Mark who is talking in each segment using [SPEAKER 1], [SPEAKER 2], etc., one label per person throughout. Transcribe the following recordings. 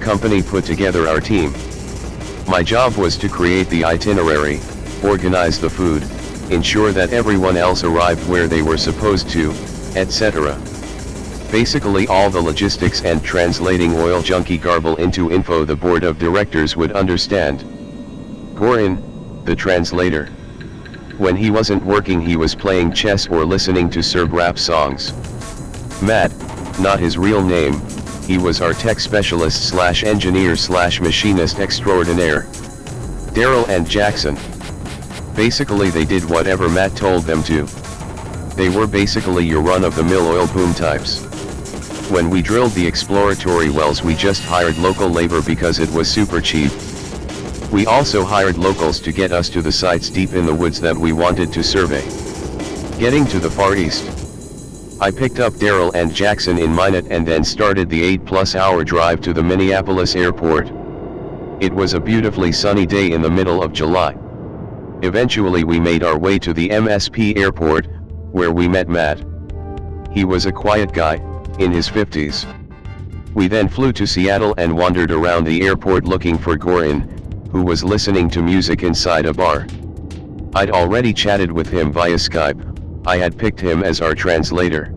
[SPEAKER 1] company put together our team. My job was to create the itinerary, organize the food, ensure that everyone else arrived where they were supposed to, etc. Basically all the logistics and translating oil junkie garble into info the board of directors would understand. Goran, the translator. When he wasn't working he was playing chess or listening to Serb rap songs. Matt, not his real name, he was our tech specialist / engineer / machinist extraordinaire. Daryl and Jackson. Basically they did whatever Matt told them to. They were basically your run-of-the-mill oil boom types. When we drilled the exploratory wells we just hired local labor because it was super cheap. We also hired locals to get us to the sites deep in the woods that we wanted to survey. Getting to the Far East. I picked up Daryl and Jackson in Minot and then started the 8+ hour drive to the Minneapolis airport. It was a beautifully sunny day in the middle of July. Eventually we made our way to the MSP airport, where we met Matt. He was a quiet guy, in his 50s. We then flew to Seattle and wandered around the airport looking for Goran, who was listening to music inside a bar. I'd already chatted with him via Skype. I had picked him as our translator.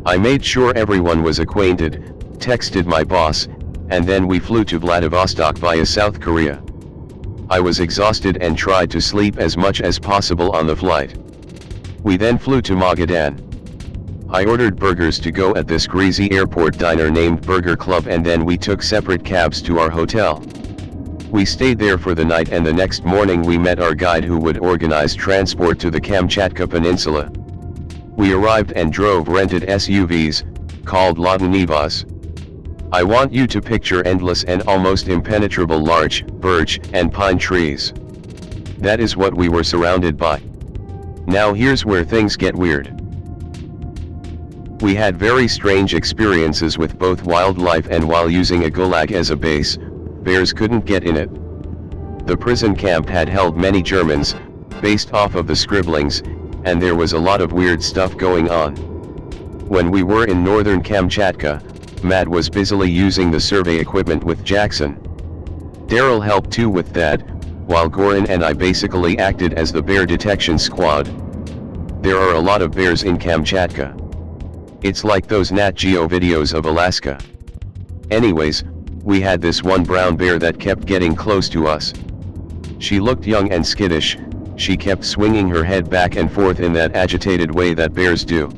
[SPEAKER 1] I made sure everyone was acquainted, texted my boss, and then we flew to Vladivostok via South Korea. I was exhausted and tried to sleep as much as possible on the flight. We then flew to Magadan. I ordered burgers to go at this greasy airport diner named Burger Club and then we took separate cabs to our hotel. We stayed there for the night and the next morning we met our guide who would organize transport to the Kamchatka Peninsula. We arrived and drove rented SUVs, called Latinivas. I want you to picture endless and almost impenetrable larch, birch, and pine trees. That is what we were surrounded by. Now here's where things get weird. We had very strange experiences with both wildlife and while using a gulag as a base, bears couldn't get in it. The prison camp had held many Germans, based off of the scribblings, and there was a lot of weird stuff going on. When we were in northern Kamchatka, Matt was busily using the survey equipment with Jackson. Daryl helped too with that, while Goran and I basically acted as the bear detection squad. There are a lot of bears in Kamchatka. It's like those Nat Geo videos of Alaska. Anyways, we had this one brown bear that kept getting close to us. She looked young and skittish, she kept swinging her head back and forth in that agitated way that bears do.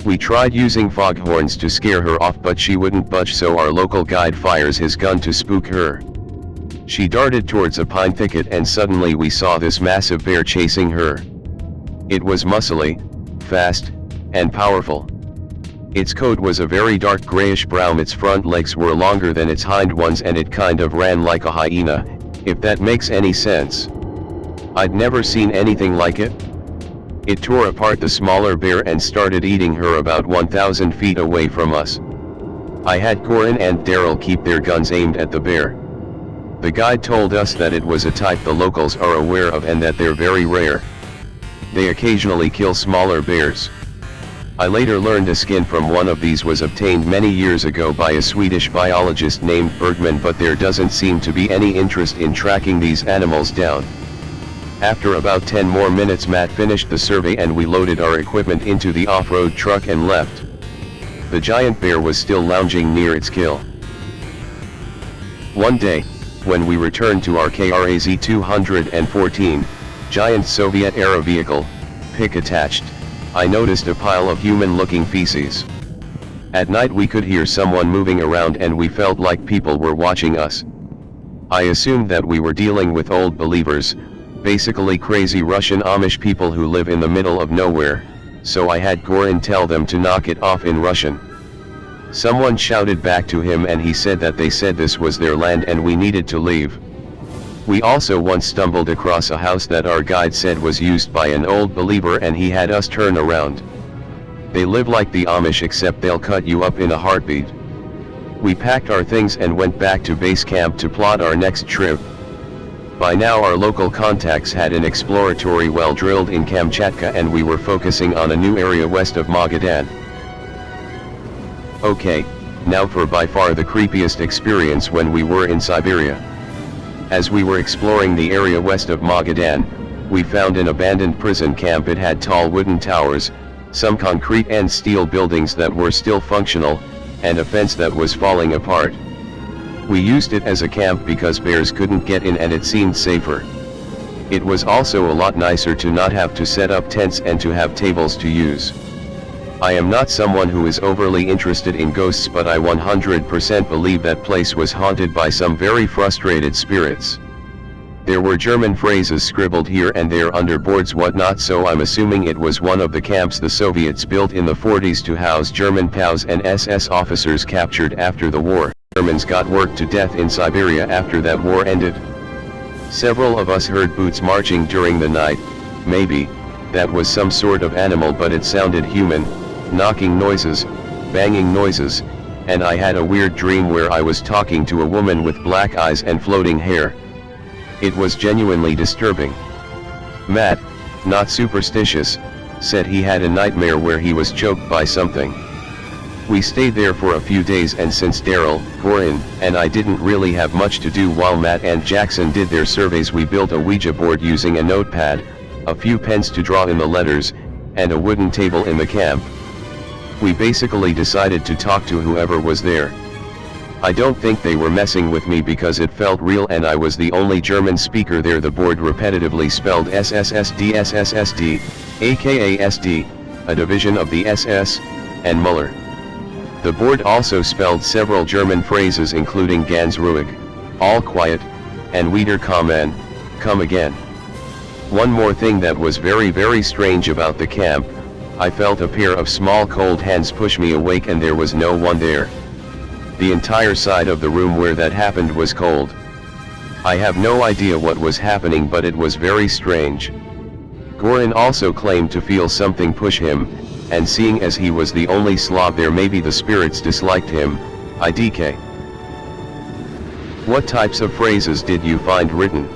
[SPEAKER 1] We tried using foghorns to scare her off but she wouldn't budge so our local guide fires his gun to spook her. She darted towards a pine thicket and suddenly we saw this massive bear chasing her. It was muscly, fast, and powerful. Its coat was a very dark grayish brown, its front legs were longer than its hind ones and it kind of ran like a hyena, if that makes any sense. I'd never seen anything like it. It tore apart the smaller bear and started eating her about 1,000 feet away from us. I had Goran and Daryl keep their guns aimed at the bear. The guide told us that it was a type the locals are aware of and that they're very rare. They occasionally kill smaller bears. I later learned a skin from one of these was obtained many years ago by a Swedish biologist named Bergman, but there doesn't seem to be any interest in tracking these animals down. After about 10 more minutes Matt finished the survey and we loaded our equipment into the off-road truck and left. The giant bear was still lounging near its kill. One day, when we returned to our KRAZ 214, giant Soviet-era vehicle, pick attached, I noticed a pile of human-looking feces. At night we could hear someone moving around and we felt like people were watching us. I assumed that we were dealing with old believers, basically crazy Russian Amish people who live in the middle of nowhere, so I had Goran tell them to knock it off in Russian. Someone shouted back to him and he said that they said this was their land and we needed to leave. We also once stumbled across a house that our guide said was used by an old believer and he had us turn around. They live like the Amish except they'll cut you up in a heartbeat. We packed our things and went back to base camp to plot our next trip. By now our local contacts had an exploratory well drilled in Kamchatka and we were focusing on a new area west of Magadan. Okay, Now for by far the creepiest experience when we were in Siberia. As we were exploring the area west of Magadan, we found an abandoned prison camp. It had tall wooden towers, some concrete and steel buildings that were still functional, and a fence that was falling apart. We used it as a camp because bears couldn't get in and it seemed safer. It was also a lot nicer to not have to set up tents and to have tables to use. I am not someone who is overly interested in ghosts, but I 100% believe that place was haunted by some very frustrated spirits. There were German phrases scribbled here and there under boards whatnot, so I'm assuming it was one of the camps the Soviets built in the 40s to house German POWs and SS officers captured after the war. Germans got worked to death in Siberia after that war ended. Several of us heard boots marching during the night. Maybe that was some sort of animal, but it sounded human. Knocking noises, banging noises, and I had a weird dream where I was talking to a woman with black eyes and floating hair. It was genuinely disturbing. Matt, not superstitious, said he had a nightmare where he was choked by something. We stayed there for a few days, and since Daryl, Gorin, and I didn't really have much to do while Matt and Jackson did their surveys, we built a Ouija board using a notepad, a few pens to draw in the letters, and a wooden table in the camp. We basically decided to talk to whoever was there. I don't think they were messing with me because it felt real and I was the only German speaker there. The board repetitively spelled SSSD SSSD, aka SD, a division of the SS, and Muller. The board also spelled several German phrases including Ganz ruhig, all quiet, and Wiederkommen, come again. One more thing that was very strange about the camp, I felt a pair of small cold hands push me awake and there was no one there. The entire side of the room where that happened was cold. I have no idea what was happening, but it was very strange. Gorin also claimed to feel something push him, and seeing as he was the only Slav there, maybe the spirits disliked him. IDK. What types of phrases did you find written?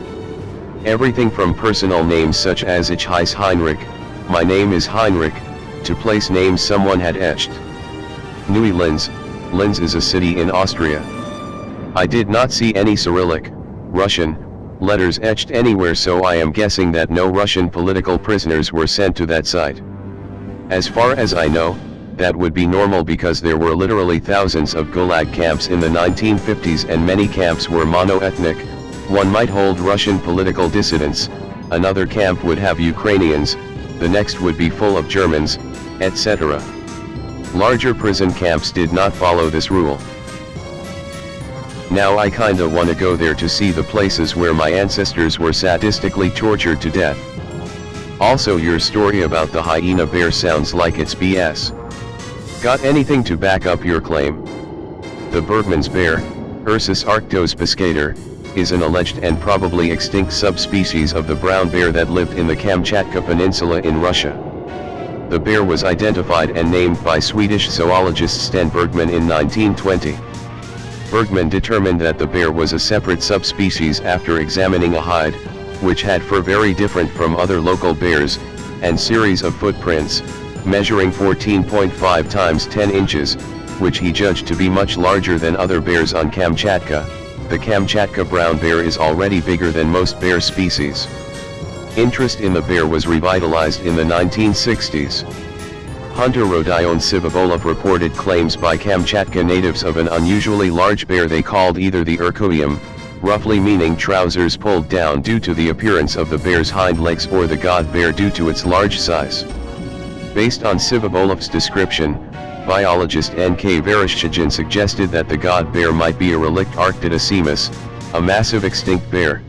[SPEAKER 1] Everything from personal names such as Ich heiss Heinrich, my name is Heinrich, to place names someone had etched. Nui Linz, Linz is a city in Austria. I did not see any Cyrillic, Russian, letters etched anywhere, so I am guessing that no Russian political prisoners were sent to that site. As far as I know, that would be normal because there were literally thousands of Gulag camps in the 1950s and many camps were mono-ethnic. One might hold Russian political dissidents, another camp would have Ukrainians, the next would be full of Germans, etc. Larger prison camps did not follow this rule. Now I kinda wanna go there to see the places where my ancestors were sadistically tortured to death. Also, your story about the hyena bear sounds like it's BS. Got anything to back up your claim? The Bergman's bear, Ursus arctos piscator, is an alleged and probably extinct subspecies of the brown bear that lived in the Kamchatka Peninsula in Russia. The bear was identified and named by Swedish zoologist Sten Bergman in 1920. Bergman determined that the bear was a separate subspecies after examining a hide, which had fur very different from other local bears, and series of footprints, measuring 14.5 times 10 inches, which he judged to be much larger than other bears on Kamchatka. The Kamchatka brown bear is already bigger than most bear species. Interest in the bear was revitalized in the 1960s. Hunter Rodion Sivabolov reported claims by Kamchatka natives of an unusually large bear they called either the Urkoium, roughly meaning trousers pulled down due to the appearance of the bear's hind legs, or the god bear due to its large size. Based on Sivabolov's description, biologist N.K. Vereshchagin suggested that the god bear might be a relict Arctidocimus, a massive extinct bear.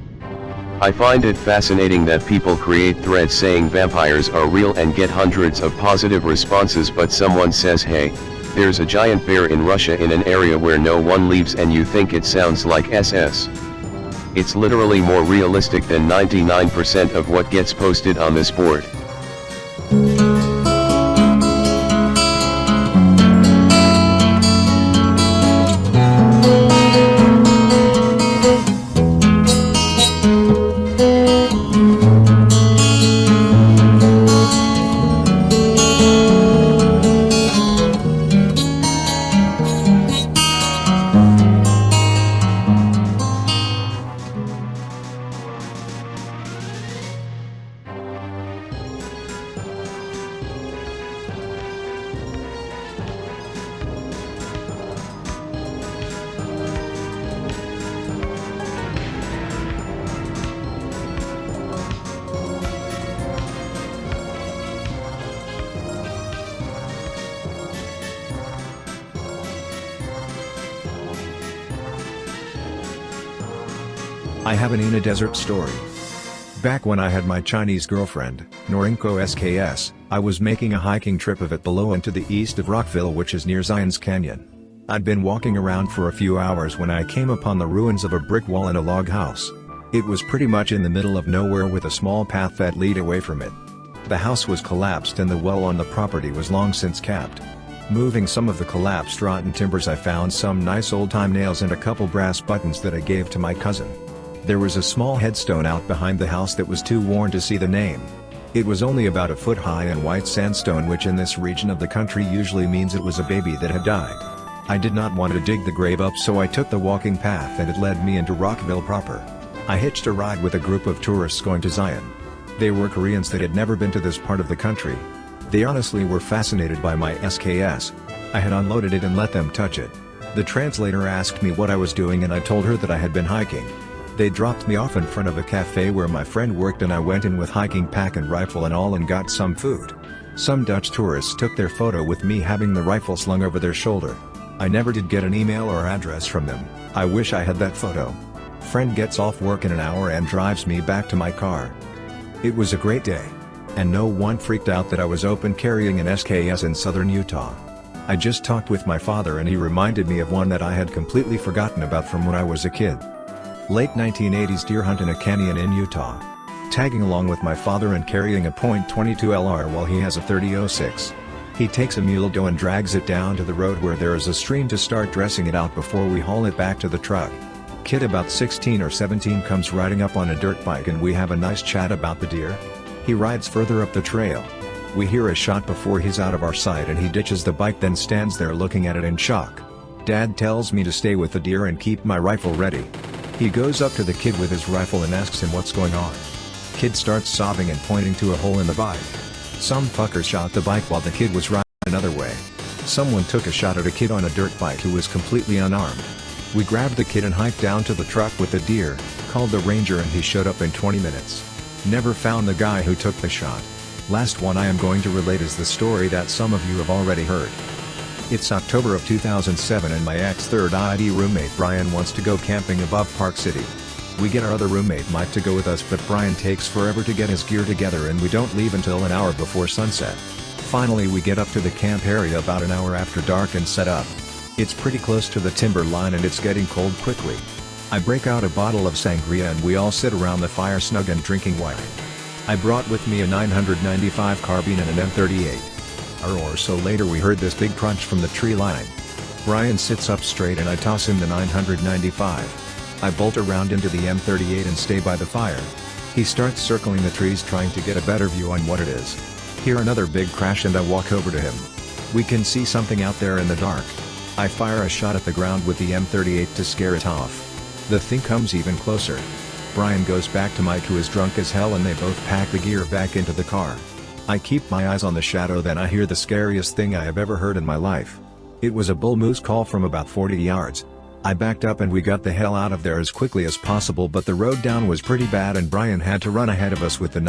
[SPEAKER 1] I find it fascinating that people create threads saying vampires are real and get hundreds of positive responses, but someone says, hey, there's a giant bear in Russia in an area where no one lives, and you think it sounds like SS. It's literally more realistic than 99% of what gets posted on this board.
[SPEAKER 2] I have an in a desert story. Back when I had my Chinese girlfriend, Norinko SKS, I was making a hiking trip of it below and to the east of Rockville, which is near Zion's Canyon. I'd been walking around for a few hours when I came upon the ruins of a brick wall and a log house. It was pretty much in the middle of nowhere with a small path that led away from it. The house was collapsed and the well on the property was long since capped. Moving some of the collapsed rotten timbers, I found some nice old-time nails and a couple brass buttons that I gave to my cousin. There was a small headstone out behind the house that was too worn to see the name. It was only about a foot high and white sandstone, which in this region of the country usually means it was a baby that had died. I did not want to dig the grave up, so I took the walking path and it led me into Rockville proper. I hitched a ride with a group of tourists going to Zion. They were Koreans that had never been to this part of the country. They honestly were fascinated by my SKS. I had unloaded it and let them touch it. The translator asked me what I was doing and I told her that I had been hiking. They dropped me off in front of a cafe where my friend worked and I went in with hiking pack and rifle and all and got some food. Some Dutch tourists took their photo with me having the rifle slung over their shoulder. I never did get an email or address from them. I wish I had that photo. Friend gets off work in an hour and drives me back to my car. It was a great day. And no one freaked out that I was open carrying an SKS in southern Utah. I just talked with my father and he reminded me of one that I had completely forgotten about from when I was a kid. Late 1980s deer hunt in a canyon in Utah. Tagging along with my father and carrying a .22 LR while he has a .30-06. He takes a mule doe and drags it down to the road where there is a stream to start dressing it out before we haul it back to the truck. Kid about 16 or 17 comes riding up on a dirt bike and we have a nice chat about the deer. He rides further up the trail. We hear a shot before he's out of our sight and he ditches the bike, then stands there looking at it in shock. Dad tells me to stay with the deer and keep my rifle ready. He goes up to the kid with his rifle and asks him what's going on. Kid starts sobbing and pointing to a hole in the bike. Some fucker shot the bike while the kid was riding another way. Someone took a shot at a kid on a dirt bike who was completely unarmed. We grabbed the kid and hiked down to the truck with the deer, called the ranger and he showed up in 20 minutes. Never found the guy who took the shot. Last one I am going to relate is the story that some of you have already heard. It's October of 2007 and my ex-third ID roommate Brian wants to go camping above Park City. We get our other roommate Mike to go with us, but Brian takes forever to get his gear together and we don't leave until an hour before sunset. Finally we get up to the camp area about an hour after dark and set up. It's pretty close to the timber line and it's getting cold quickly. I break out a bottle of sangria and we all sit around the fire snug and drinking wine. I brought with me a 995 carbine and an M38. An hour or so later we heard this big crunch from the tree line. Brian sits up straight and I toss him the 995. I bolt around into the M38 and stay by the fire. He starts circling the trees trying to get a better view on what it is. Hear another big crash and I walk over to him. We can see something out there in the dark. I fire a shot at the ground with the M38 to scare it off. The thing comes even closer. Brian goes back to Mike, who is drunk as hell, and they both pack the gear back into the car. I keep my eyes on the shadow, then I hear the scariest thing I have ever heard in my life. It was a bull moose call from about 40 yards. I backed up and we got the hell out of there as quickly as possible, but the road down was pretty bad and Brian had to run ahead of us with the